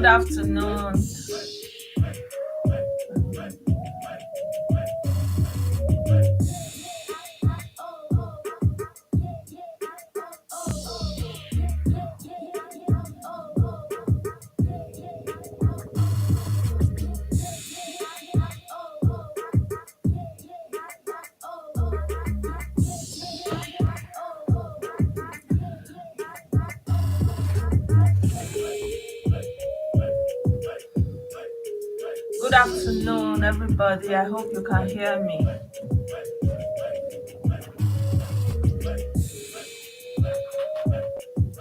afternoon. Good afternoon, everybody. I hope you can hear me.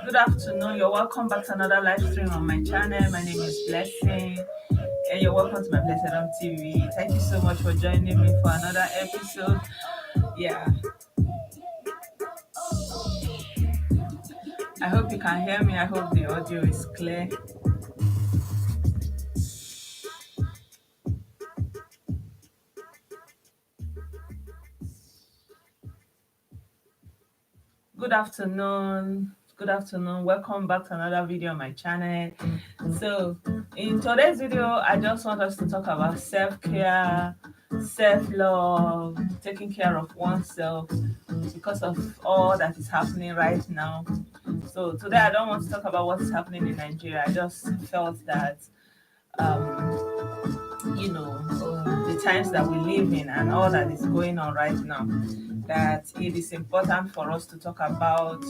Good afternoon. You're welcome back to another live stream on my channel. My name is Blessing, and you're welcome to my Blessedom TV. Thank you so much for joining me for another episode. Yeah, I hope you can hear me. I hope the audio is clear. Good afternoon. Good afternoon. Welcome back to another video on my channel. So, in today's video, I just want us to talk about self-care, self-love, taking care of oneself because of all that is happening right now. So, today I don't want to talk about what is happening in Nigeria. I just felt that the times that we live in and all that is going on right now, that it is important for us to talk about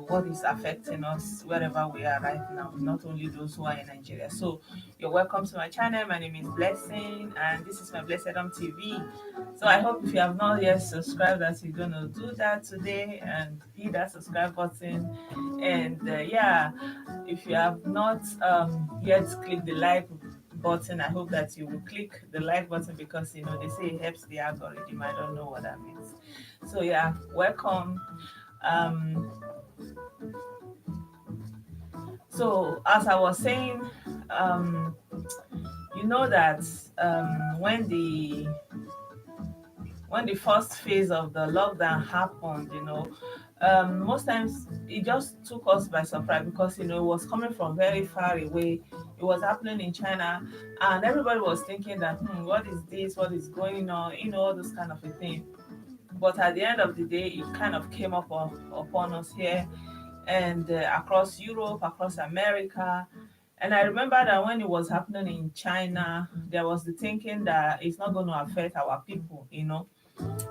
what is affecting us wherever we are right now, not only those who are in Nigeria. So you're welcome to my channel. My name is Blessing and this is my Blessedom TV. So I hope if you have not yet subscribed that you're gonna do that today and hit that subscribe button. And if you have not yet clicked the like button, I hope that you will click the like button because they say it helps the algorithm. I don't know what that means. So yeah, welcome. um so as I was saying, um you know that when the first phase of the lockdown happened, most times it just took us by surprise because it was coming from very far away. It was happening in China, and everybody was thinking that, what is this? What is going on? All those kind of a thing. But at the end of the day, it kind of came upon us here and across Europe, across America. And I remember that when it was happening in China, there was the thinking that it's not going to affect our people.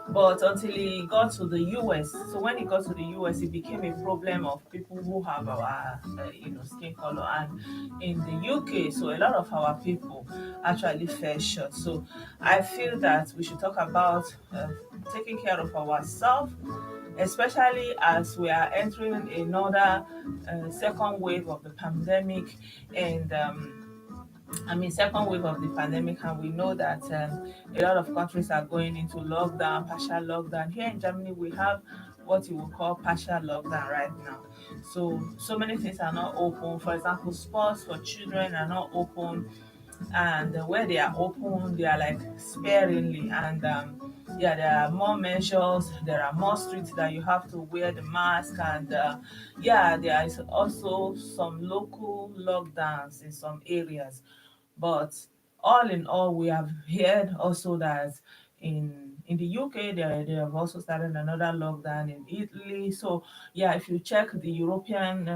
But until it got to the US, so when it got to the US, it became a problem of people who have our, skin color. And in the UK, so a lot of our people actually fell short. So I feel that we should talk about taking care of ourselves, especially as we are entering another second wave of the pandemic. And second wave of the pandemic, and we know that a lot of countries are going into lockdown, partial lockdown. Here in Germany, we have what you would call partial lockdown right now. So many things are not open. For example, sports for children are not open, and where they are open, they are like sparingly. And there are more measures, there are more streets that you have to wear the mask. And there is also some local lockdowns in some areas. But all in all, we have heard also that in the UK they have also started another lockdown in Italy. So yeah, if you check the European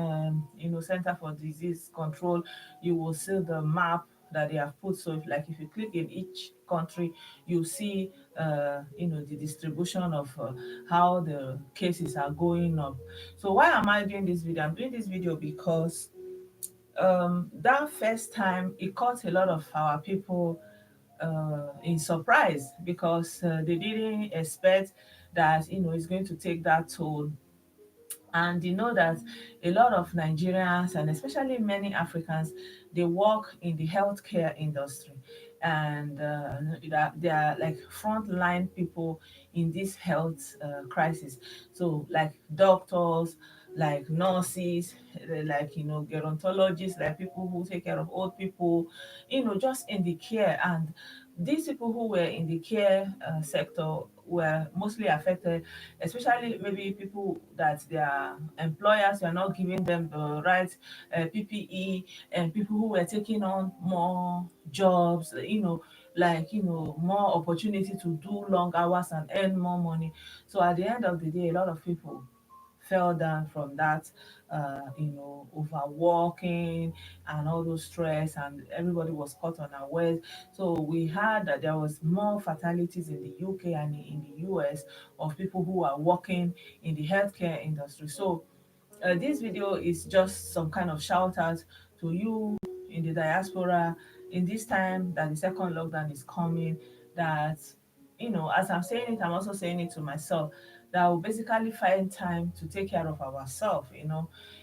Center for Disease Control, you will see the map that they have put. So if you click in each country, you see the distribution of how the cases are going up. So why am I doing this video? I'm doing this video because that first time it caught a lot of our people in surprise, because they didn't expect that it's going to take that toll. And you know that a lot of Nigerians, and especially many Africans, they work in the healthcare industry, and that they are like frontline people in this health crisis. So like doctors, like nurses, like gerontologists, like people who take care of old people, just in the care. And these people who were in the care sector were mostly affected, especially maybe people that their employers were not giving them the right PPE, and people who were taking on more jobs, like more opportunity to do long hours and earn more money. So at the end of the day, a lot of people fell down from that, overworking and all those stress, and everybody was caught unawares. So we heard that there was more fatalities in the UK and in the US of people who are working in the healthcare industry. So this video is just some kind of shout out to you in the diaspora in this time that the second lockdown is coming. That, as I'm saying it, I'm also saying it to myself, that we basically find time to take care of ourselves,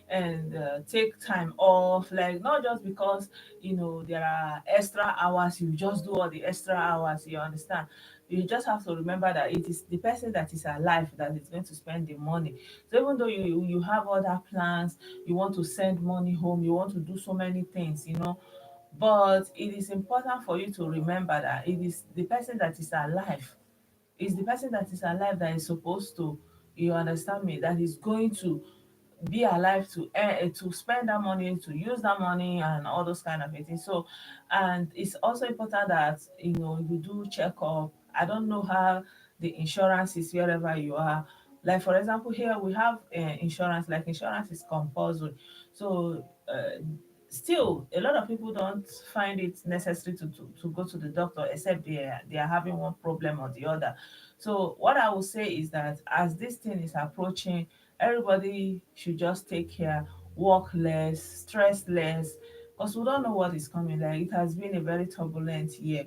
and take time off, like not just because there are extra hours, you just do all the extra hours, you understand. You just have to remember that it is the person that is alive that is going to spend the money. So even though you have other plans, you want to send money home, you want to do so many things, but it is important for you to remember that it is the person that is alive, it's the person that is alive that is supposed to, you understand me, that is going to be alive to to spend that money, to use that money, and all those kind of things. So, and it's also important that you do check up. I don't know how the insurance is wherever you are. Like for example, here we have insurance. Like insurance is compulsory. So still, a lot of people don't find it necessary to go to the doctor, except they are having one problem or the other. So what I will say is that as this thing is approaching, everybody should just take care, work less, stress less, because we don't know what is coming. Like it has been a very turbulent year.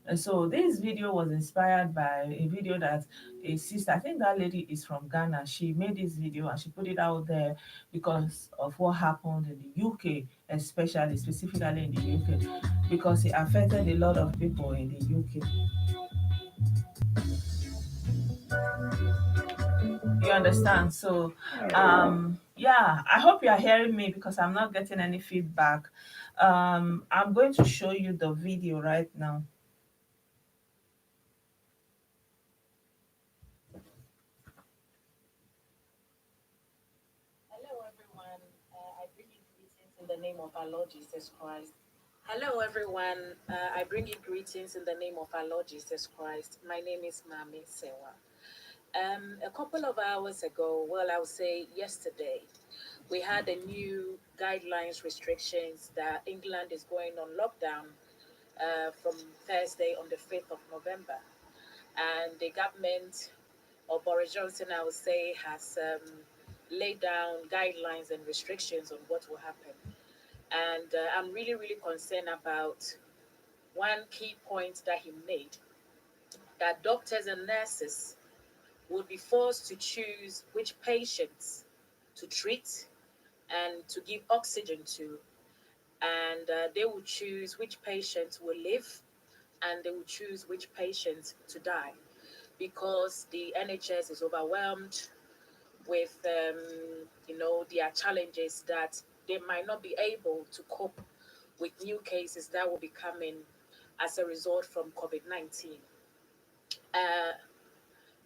And so this video was inspired by a video that a sister, I think that lady is from Ghana, she made this video and she put it out there because of what happened in the UK, especially specifically in the UK, because it affected a lot of people in the UK. You understand? So, yeah, I hope you are hearing me because I'm not getting any feedback. I'm going to show you the video right now. Hello, everyone. I bring you greetings in the name of our Lord Jesus Christ. Hello, everyone. I bring you greetings in the name of our Lord Jesus Christ. My name is Mami Sewa. A couple of hours ago, well, I would say yesterday, we had a new guidelines restrictions that England is going on lockdown from Thursday on the 5th of November. And the government, or Boris Johnson, I would say, has laid down guidelines and restrictions on what will happen. And I'm really, really concerned about one key point that he made, that doctors and nurses would be forced to choose which patients to treat and to give oxygen to. And they will choose which patients will live and they will choose which patients to die because the NHS is overwhelmed with, their challenges that they might not be able to cope with new cases that will be coming as a result from COVID 19. Uh,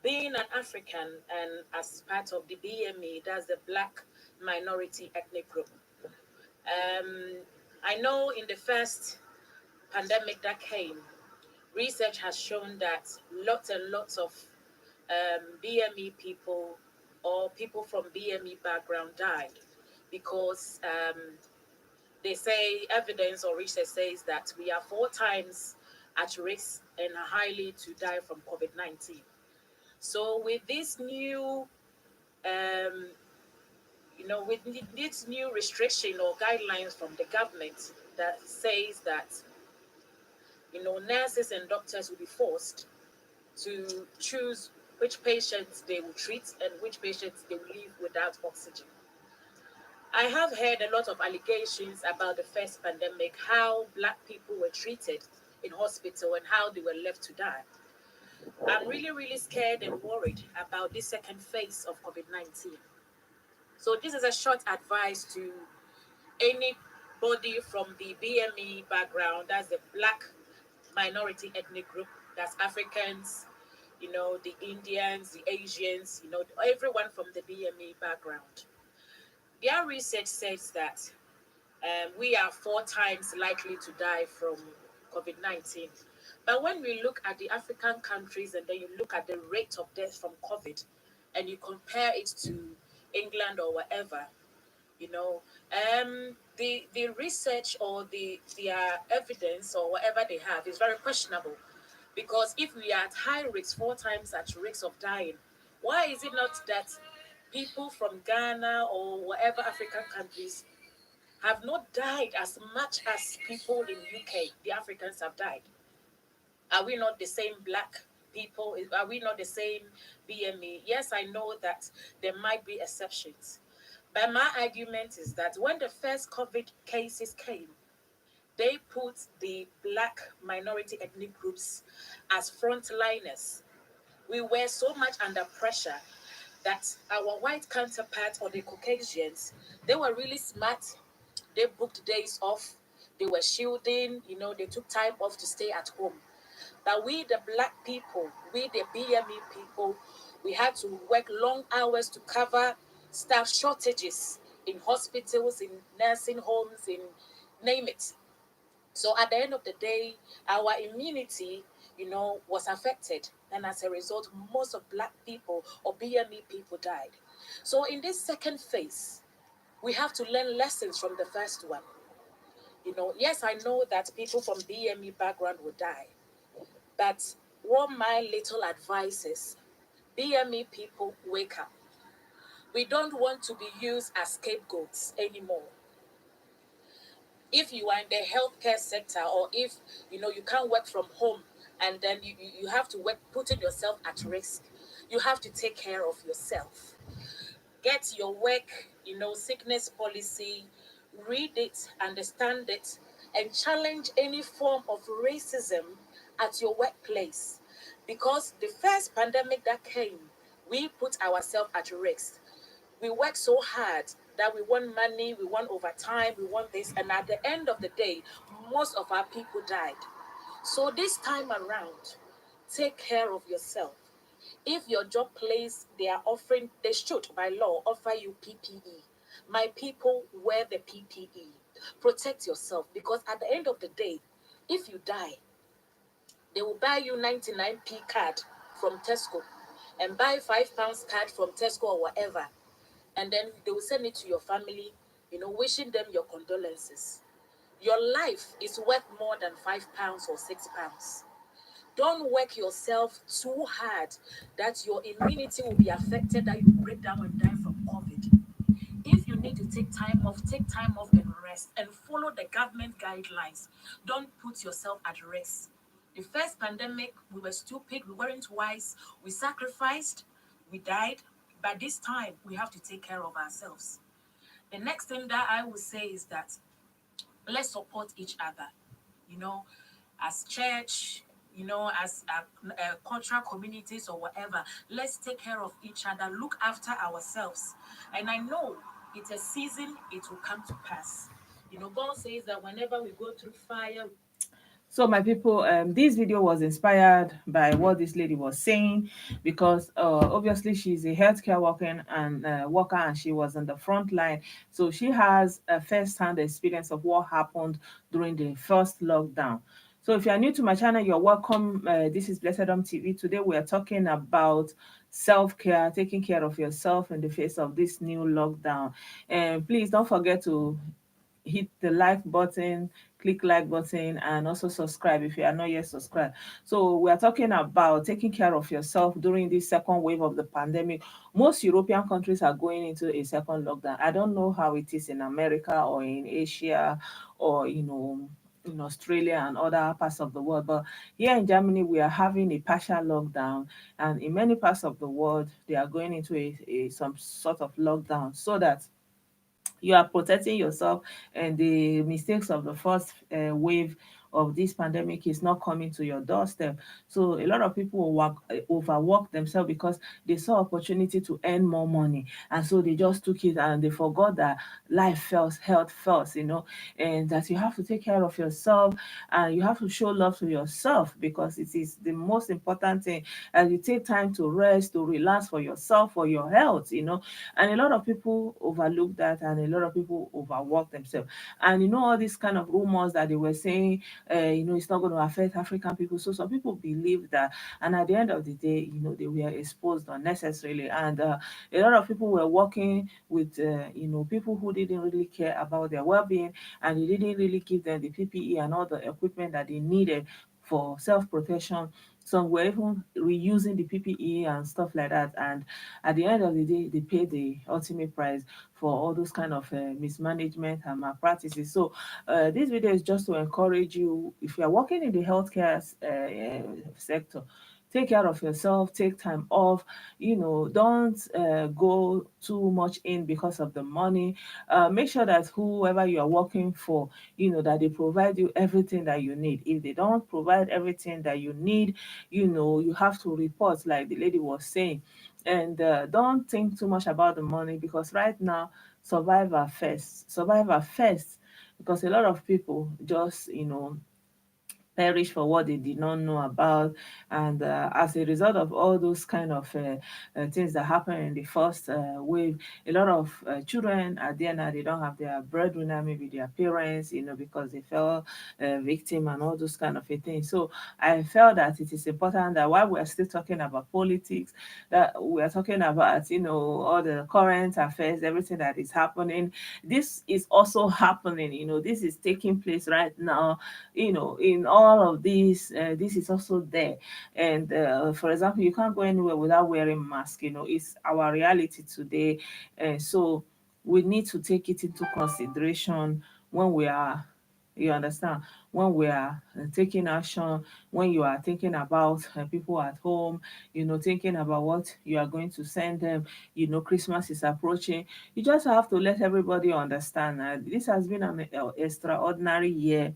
Being an African and as part of the BME, that's the Black Minority Ethnic Group, um, I know in the first pandemic that came, research has shown that lots and lots of BME people or people from BME background died because they say evidence or research says that we are 4 times at risk and highly to die from COVID 19. So with this new, um, with this new restriction or guidelines from the government that says that, nurses and doctors will be forced to choose which patients they will treat and which patients they will leave without oxygen. I have heard a lot of allegations about the first pandemic, how Black people were treated in hospital and how they were left to die. I'm really, really scared and worried about this second phase of COVID 19. So this is a short advice to anybody from the BME background, that's the Black minority ethnic group, that's Africans, the Indians, the Asians, everyone from the BME background. Their research says that we are four times likely to die from COVID 19. But when we look at the African countries and then you look at the rate of death from COVID and you compare it to England or whatever, you know, the research or their evidence or whatever they have is very questionable. Because if we are at high risk, four times at risk of dying, why is it not that people from Ghana or whatever African countries have not died as much as people in UK, the Africans have died? Are we not the same black people? Are we not the same BME? Yes, I know that there might be exceptions. But my argument is that when the first COVID cases came, they put the black minority ethnic groups as frontliners. We were so much under pressure that our white counterparts or the Caucasians, they were really smart. They booked days off. They were shielding, they took time off to stay at home. But we, the black people, we, the BME people, we had to work long hours to cover staff shortages in hospitals, in nursing homes, in name it. So at the end of the day, our immunity, was affected. And as a result, most of black people or BME people died. So in this second phase, we have to learn lessons from the first one. Yes, I know that people from BME background will die. But what my little advice is, BME people, wake up. We don't want to be used as scapegoats anymore. If you are in the healthcare sector, or if you can't work from home, and then you have to work putting yourself at risk, you have to take care of yourself. Get your work, sickness policy, read it, understand it, and challenge any form of racism at your workplace. Because the first pandemic that came, we put ourselves at risk. We work so hard that we want money, we want overtime, we want this, and at the end of the day, most of our people died. So this time around, take care of yourself. If your job place, they should by law offer you PPE. My people, wear the PPE. Protect yourself, because at the end of the day, if you die, they will buy you 99p card from Tesco and buy £5 card from Tesco or whatever. And then they will send it to your family, wishing them your condolences. Your life is worth more than £5 or £6. Don't work yourself too hard that your immunity will be affected, that you break down and die from COVID. If you need to take time off and rest and follow the government guidelines. Don't put yourself at risk. The first pandemic, we were stupid, we weren't wise, we sacrificed, we died. But this time, we have to take care of ourselves. The next thing that I would say is that let's support each other, you know, as church, as cultural communities or whatever. Let's take care of each other, look after ourselves. And I know it's a season, it will come to pass. God says that whenever we go through fire. So my people, this video was inspired by what this lady was saying, because obviously she's a healthcare worker and she was on the front line. So she has a first-hand experience of what happened during the first lockdown. So if you are new to my channel, you're welcome. This is Blessedom TV. Today we are talking about self-care, taking care of yourself in the face of this new lockdown. And please don't forget to hit the like button, click like button, and also subscribe if you are not yet subscribed. So we are talking about taking care of yourself during this second wave of the pandemic. Most European countries are going into a second lockdown. I don't know how it is in America or in Asia or in Australia and other parts of the world. But here in Germany, we are having a partial lockdown, and in many parts of the world, they are going into some sort of lockdown, so that you are protecting yourself and the mistakes of the first wave of this pandemic is not coming to your doorstep. So a lot of people will overwork themselves because they saw opportunity to earn more money, and so they just took it and they forgot that life first, health first, and that you have to take care of yourself and you have to show love to yourself, because it is the most important thing. And you take time to rest, to relax for yourself, for your health. And a lot of people overlook that, and a lot of people overwork themselves. And all these kind of rumors that they were saying, it's not going to affect African people. So some people believe that, and at the end of the day, they were exposed unnecessarily. And a lot of people were working with, people who didn't really care about their well-being, and they didn't really give them the PPE and all the equipment that they needed for self-protection. Some were even reusing the PPE and stuff like that. And at the end of the day, they pay the ultimate price for all those kind of mismanagement and malpractices. So this video is just to encourage you, if you are working in the healthcare sector, take care of yourself, take time off, don't go too much in because of the money. Make sure that whoever you are working for, that they provide you everything that you need. If they don't provide everything that you need, you have to report, like the lady was saying. And don't think too much about the money, because right now, survivor first, because a lot of people just, perish for what they did not know about. And as a result of all those kind of things that happened in the first wave, a lot of children are there now, they don't have their breadwinner, maybe their parents, because they fell victim and all those kind of a thing. So I felt that it is important that while we're still talking about politics, that we're talking about, all the current affairs, everything that is happening. This is also happening, this is taking place right now, in all of this. This is also there. And for example, you can't go anywhere without wearing mask. It's our reality today. So we need to take it into consideration when we are, you understand, when we are taking action, when you are thinking about people at home, thinking about what you are going to send them. Christmas is approaching. You just have to let everybody understand that this has been an extraordinary year,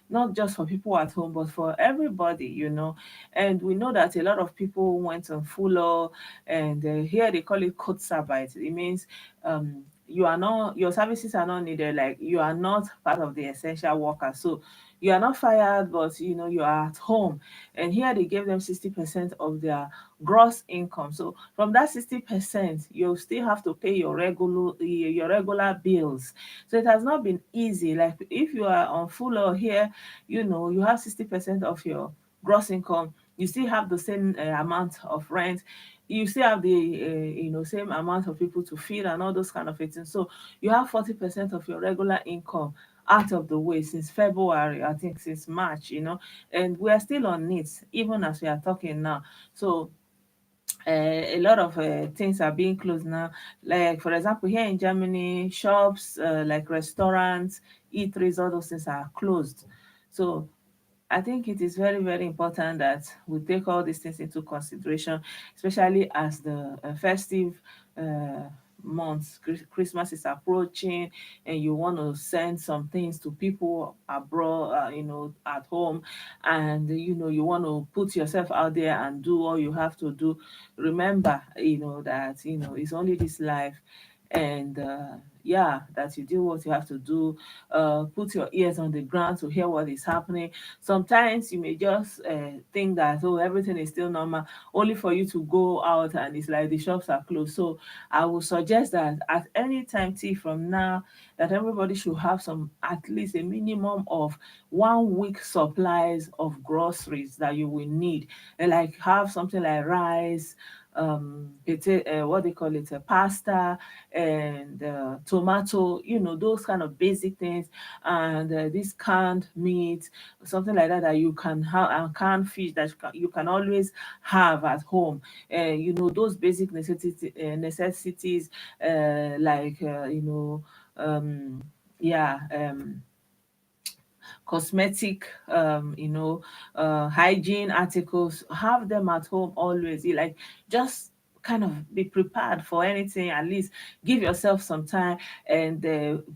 not just for people at home, but for everybody. And we know that a lot of people went on fuller, and here they call it code sabite. It means you are not, your services are not needed, like you are not part of the essential workers. So you are not fired, but you are at home. And here they gave them 60% of their gross income. So from that 60%, you still have to pay your regular bills. So it has not been easy. Like if you are on full or here, you have 60% of your gross income, you still have the same amount of rent, you still have the same amount of people to feed and all those kind of things. So you have 40% of your regular income out of the way since February, I think since March, and we are still on it even as we are talking now. So a lot of things are being closed now. Like for example, here in Germany, shops like restaurants, eateries, all those things are closed. So I think it is very, very important that we take all these things into consideration, especially as the festive uh, months. Christmas is approaching, and you want to send some things to people abroad, at home, and you want to put yourself out there and do all you have to do. Remember, that it's only this life, and yeah, that you do what you have to do. Put your ears on the ground to hear what is happening. Sometimes you may just think that, oh, everything is still normal, only for you to go out and it's like the shops are closed. So I would suggest that at any time from now, that everybody should have some, at least a minimum of 1 week supplies of groceries that you will need. And like have something like rice, what they call it, pasta, and tomato, those kind of basic things, and this canned meat, something like that, that you can have, and canned fish that you can always have at home. Those basic necessities, like yeah, cosmetic, hygiene articles, have them at home always. Like just kind of be prepared for anything. At least give yourself some time and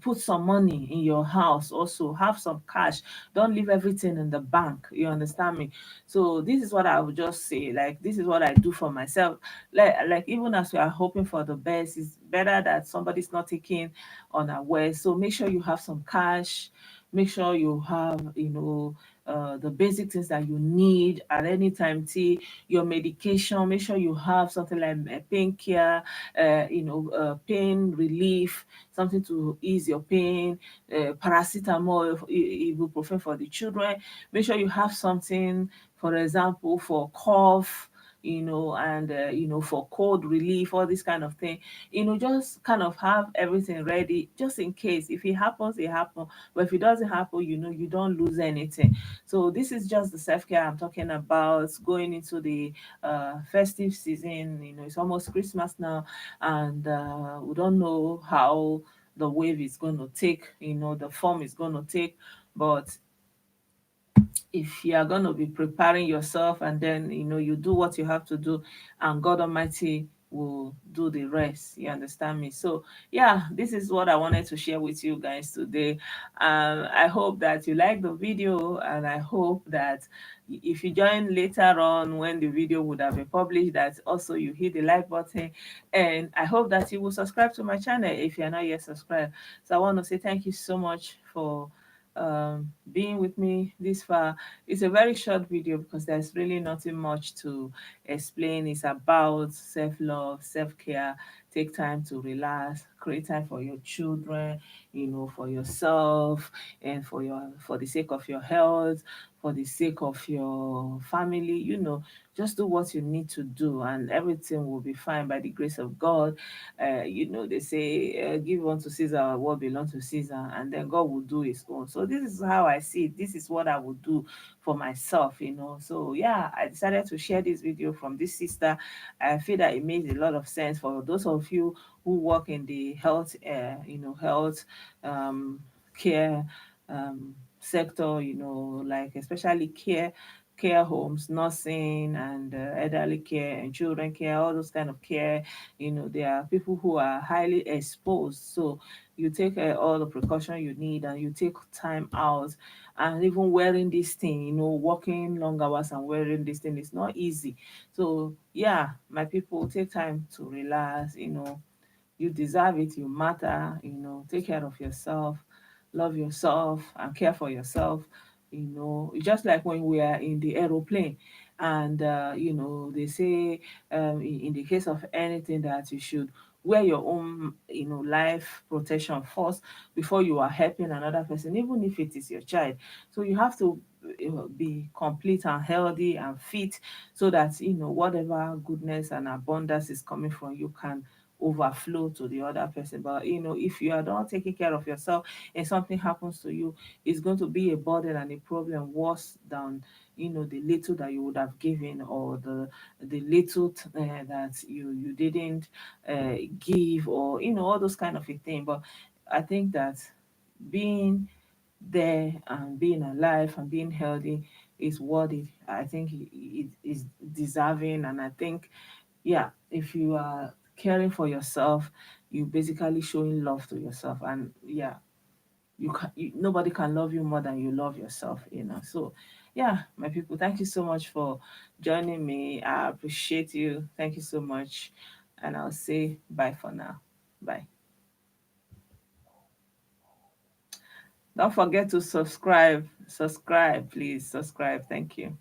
put some money in your house. Also have some cash. Don't leave everything in the bank. You understand me? So this is what I would just say. Like, this is what I do for myself. Like even as we are hoping for the best, it's better that somebody's not taking unaware. So make sure you have some cash. Make sure you have, the basic things that you need at any time. See your medication. Make sure you have something like pain care, pain relief, something to ease your pain, paracetamol, ibuprofen for the children. Make sure you have something, for example, for cough, and for cold relief, all this kind of thing. Just kind of have everything ready just in case. If it happens, it happens. But if it doesn't happen, you don't lose anything. So this is just the self-care I'm talking about, going into the festive season. It's almost Christmas now, and we don't know how the wave is going to take, the form is going to take. But if you are going to be preparing yourself, and then you do what you have to do, and God Almighty will do the rest. You understand me? So yeah, this is what I wanted to share with you guys today. I hope that you like the video, and I hope that if you join later on when the video would have been published, that also you hit the like button. And I hope that you will subscribe to my channel if you're not yet subscribed. So I want to say thank you so much for being with me this far. It's a very short video because there's really nothing much to explain. It's about self-love, self-care. Take time to relax, create time for your children, for yourself, and for the sake of your health, for the sake of your family. Just do what you need to do, and everything will be fine by the grace of God. They say, give unto Caesar what belongs to Caesar, and then God will do his own. So this is how I see it. This is what I would do for myself. So yeah, I decided to share this video from this sister. I feel that it makes a lot of sense for those of you who work in the health, health care sector, like especially care homes, nursing, and elderly care and children care, all those kind of care. There are people who are highly exposed. So you take all the precaution you need, and you take time out. And even wearing this thing, working long hours and wearing this thing is not easy. So yeah, my people, take time to relax. You deserve it. You matter. Take care of yourself, love yourself, and care for yourself. It's just like when we are in the aeroplane, and they say, in the case of anything, that you should wear your own life protection first before you are helping another person, even if it is your child. So you have to be complete and healthy and fit, so that whatever goodness and abundance is coming from you can overflow to the other person. But if you are not taking care of yourself and something happens to you, it's going to be a burden and a problem worse than the little that you would have given, or the little that you didn't give, or all those kind of a thing. But I think that being there and being alive and being healthy is what I think it is deserving. And I think, yeah, if you are caring for yourself, you basically showing love to yourself. And yeah, nobody can love you more than you love yourself. So yeah, my people, thank you so much for joining me. I appreciate you. Thank you so much, and I'll say bye for now. Bye. Don't forget to subscribe. Subscribe, please. Subscribe. Thank you.